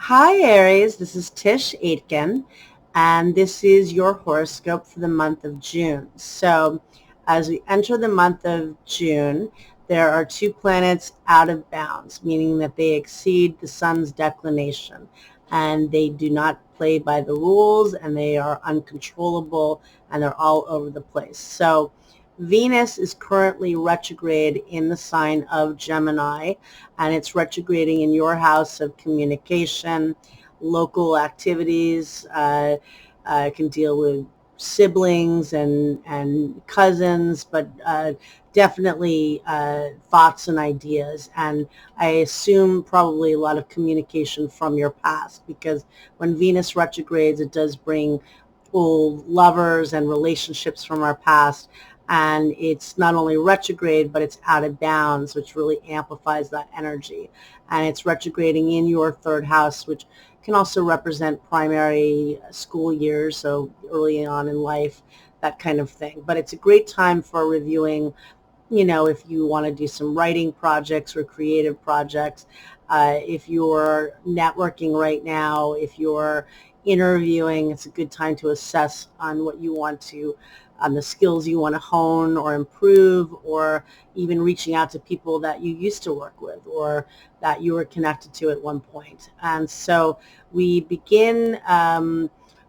Hi, Aries. This is Tisch Aitken, and this is your horoscope for the month of June. So, as we enter the month of June, there are two planets out of bounds, meaning that they exceed the sun's declination, and they do not play by the rules, and they are uncontrollable, and they're all over the place. So, Venus is currently retrograde in the sign of Gemini, and it's retrograding in your house of communication, local activities. Can deal with siblings and cousins, but definitely thoughts and ideas. And I assume probably a lot of communication from your past, because when Venus retrogrades, it does bring old lovers and relationships from our past, and it's not only retrograde, but it's out of bounds, which really amplifies that energy. And it's retrograding in your third house, which can also represent primary school years, so early on in life, that kind of thing. But it's a great time for reviewing, if you want to do some writing projects or creative projects. If you're networking right now, if you're interviewing, it's a good time to assess on what you want to, on the skills you want to hone or improve, or even reaching out to people that you used to work with or that you were connected to at one point. And so we begin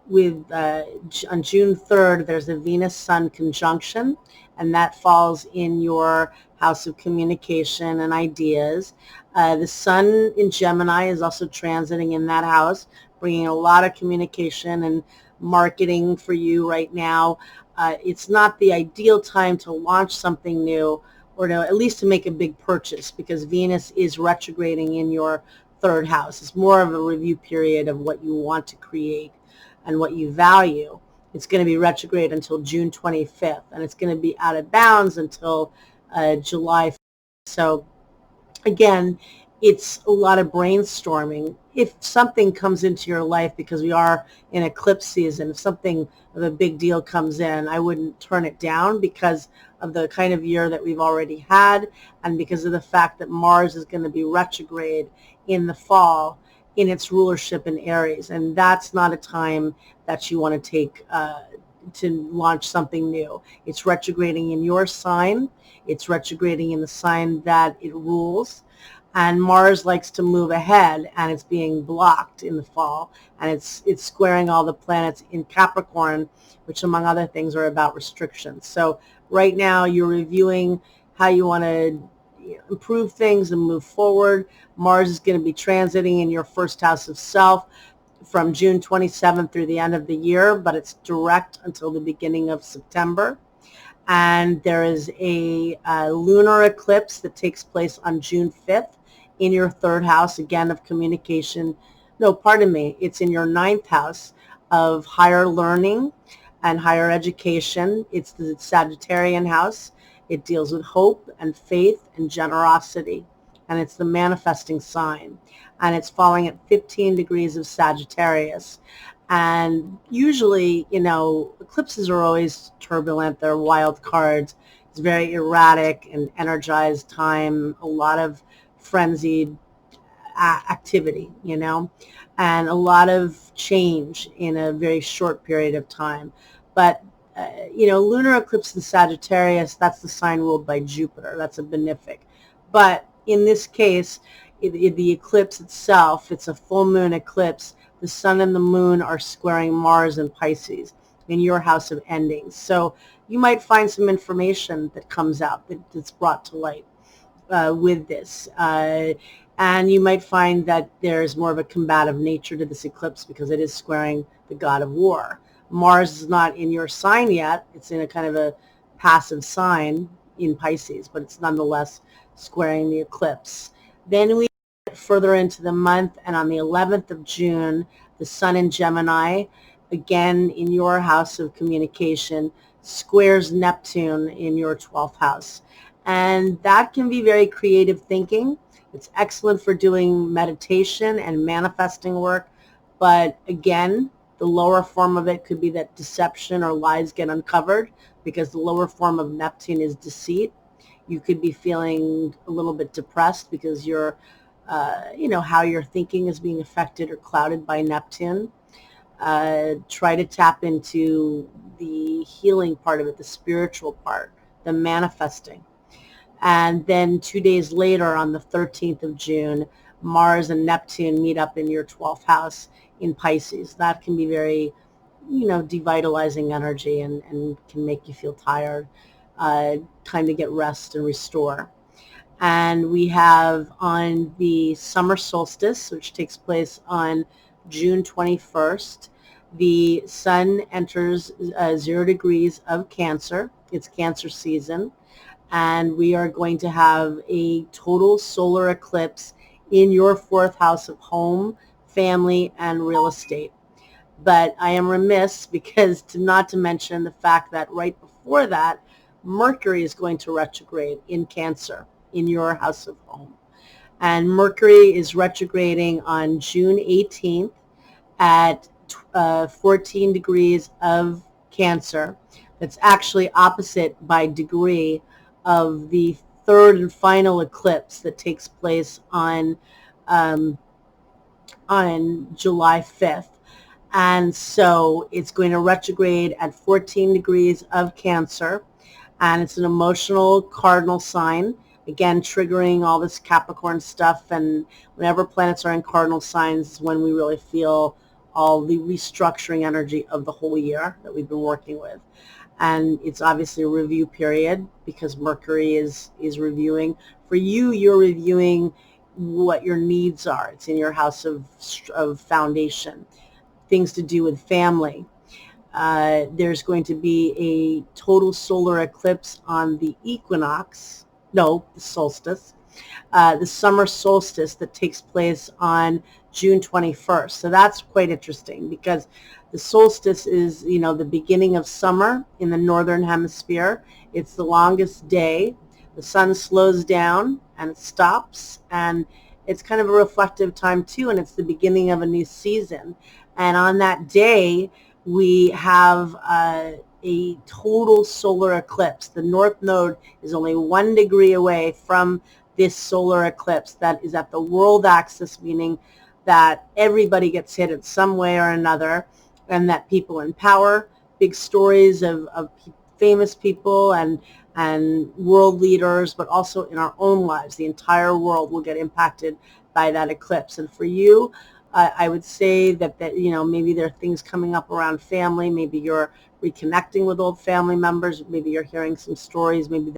with, on June 3rd, there's a Venus-Sun conjunction, and that falls in your house of communication and ideas. The Sun in Gemini is also transiting in that house, bringing a lot of communication and marketing for you right now. It's not the ideal time to launch something new, or to at least to make a big purchase, because Venus is retrograding in your third house. It's more of a review period of what you want to create and what you value. It's going to be retrograde until June 25th, and it's going to be out of bounds until July 5th. So again, it's a lot of brainstorming. If something comes into your life, because we are in eclipse season, if something of a big deal comes in, I wouldn't turn it down, because of the kind of year that we've already had, and because of the fact that Mars is going to be retrograde in the fall in its rulership in Aries. And that's not a time that you want to take to launch something new. It's retrograding in your sign. It's retrograding in the sign that it rules. And Mars likes to move ahead, and it's being blocked in the fall, and it's squaring all the planets in Capricorn, which among other things are about restrictions. So right now you're reviewing how you want to improve things and move forward. Mars is going to be transiting in your first house of self from June 27th through the end of the year, but it's direct until the beginning of September. And there is a lunar eclipse that takes place on June 5th in your third house, again, of communication. No, pardon me. It's in your ninth house of higher learning and higher education. It's the Sagittarian house. It deals with hope and faith and generosity, and it's the manifesting sign. And it's falling at 15 degrees of Sagittarius. And usually, eclipses are always turbulent. They're wild cards. It's very erratic and energized time, a lot of frenzied activity, and a lot of change in a very short period of time. But, lunar eclipse in Sagittarius, that's the sign ruled by Jupiter. That's a benefic. But in this case, the eclipse itself, it's a full moon eclipse. The sun and the moon are squaring Mars in Pisces in your house of endings. So you might find some information that comes out that's brought to light with this. And you might find that there's more of a combative nature to this eclipse, because it is squaring the god of war. Mars is not in your sign yet. It's in a kind of a passive sign in Pisces, but it's nonetheless squaring the eclipse. Then we get further into the month, and on the 11th of June, the sun in Gemini, again in your house of communication, squares Neptune in your 12th house. And that can be very creative thinking. It's excellent for doing meditation and manifesting work. But again, the lower form of it could be that deception or lies get uncovered, because the lower form of Neptune is deceit. You could be feeling a little bit depressed because you're how your thinking is being affected or clouded by Neptune. Try to tap into the healing part of it, the spiritual part, the manifesting. And then 2 days later, on the 13th of June, Mars and Neptune meet up in your 12th house in Pisces. That can be very, devitalizing energy and can make you feel tired. Time to get rest and restore. And we have on the summer solstice, which takes place on June 21st, the sun enters 0 degrees of Cancer. It's Cancer season. And we are going to have a total solar eclipse in your 4th house of home, family, and real estate. But I am remiss because not to mention the fact that right before that, Mercury is going to retrograde in Cancer in your house of home. And Mercury is retrograding on June 18th at 14 degrees of Cancer. That's actually opposite by degree of the third and final eclipse that takes place on July 5th. And so it's going to retrograde at 14 degrees of Cancer. And it's an emotional cardinal sign, again, triggering all this Capricorn stuff. And whenever planets are in cardinal signs is when we really feel all the restructuring energy of the whole year that we've been working with. And it's obviously a review period because Mercury is reviewing. For you, you're reviewing what your needs are. It's in your house of foundation, things to do with family. There's going to be a total solar eclipse on the the solstice, the summer solstice that takes place on June 21st. So that's quite interesting because the solstice is, the beginning of summer in the northern hemisphere. It's the longest day. The sun slows down and it stops, and it's kind of a reflective time too, and it's the beginning of a new season. And on that day, we have a total solar eclipse. The North Node is only 1 degree away from this solar eclipse that is at the world axis, meaning that everybody gets hit in some way or another, and that people in power, big stories of famous people and world leaders, but also in our own lives, the entire world will get impacted by that eclipse. And for you, I would say that maybe there are things coming up around family. Maybe you're reconnecting with old family members. Maybe you're hearing some stories. Maybe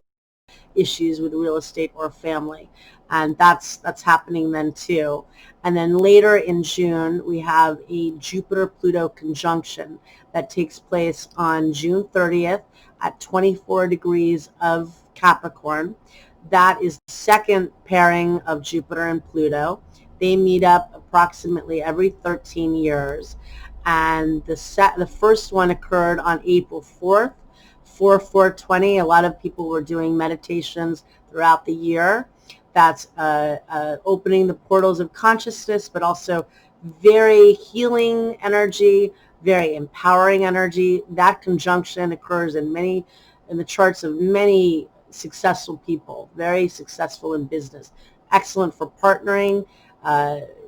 issues with real estate or family, and that's happening then too. And then later in June, we have a Jupiter-Pluto conjunction that takes place on June 30th at 24 degrees of Capricorn. That is the second pairing of Jupiter and Pluto. They meet up approximately every 13 years. And the first one occurred on April 4th, 4/4/20. A lot of people were doing meditations throughout the year. That's opening the portals of consciousness, but also very healing energy, very empowering energy. That conjunction occurs in the charts of many successful people, very successful in business, excellent for partnering,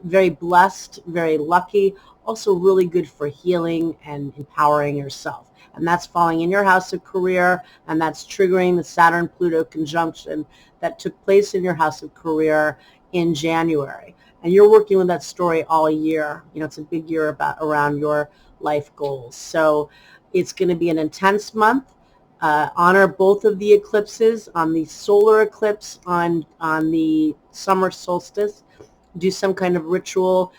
very blessed, very lucky, also really good for healing and empowering yourself. And that's falling in your house of career, and that's triggering the Saturn-Pluto conjunction that took place in your house of career in January. And you're working with that story all year. It's a big year around your life goals. So it's going to be an intense month. Honor both of the eclipses. On the solar eclipse on the summer solstice, do some kind of ritual,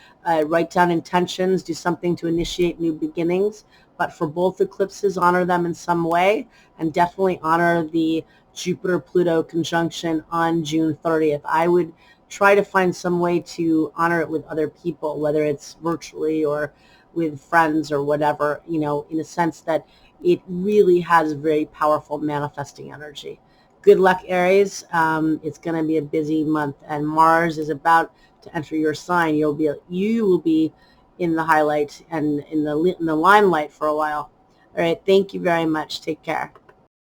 write down intentions, do something to initiate new beginnings. But for both eclipses, honor them in some way, and definitely honor the Jupiter-Pluto conjunction on June 30th. I would try to find some way to honor it with other people, whether it's virtually or with friends or whatever, in a sense that it really has very powerful manifesting energy. Good luck, Aries. It's going to be a busy month, and Mars is about to enter your sign. You will be in the highlight and in the limelight for a while. All right. Thank you very much. Take care.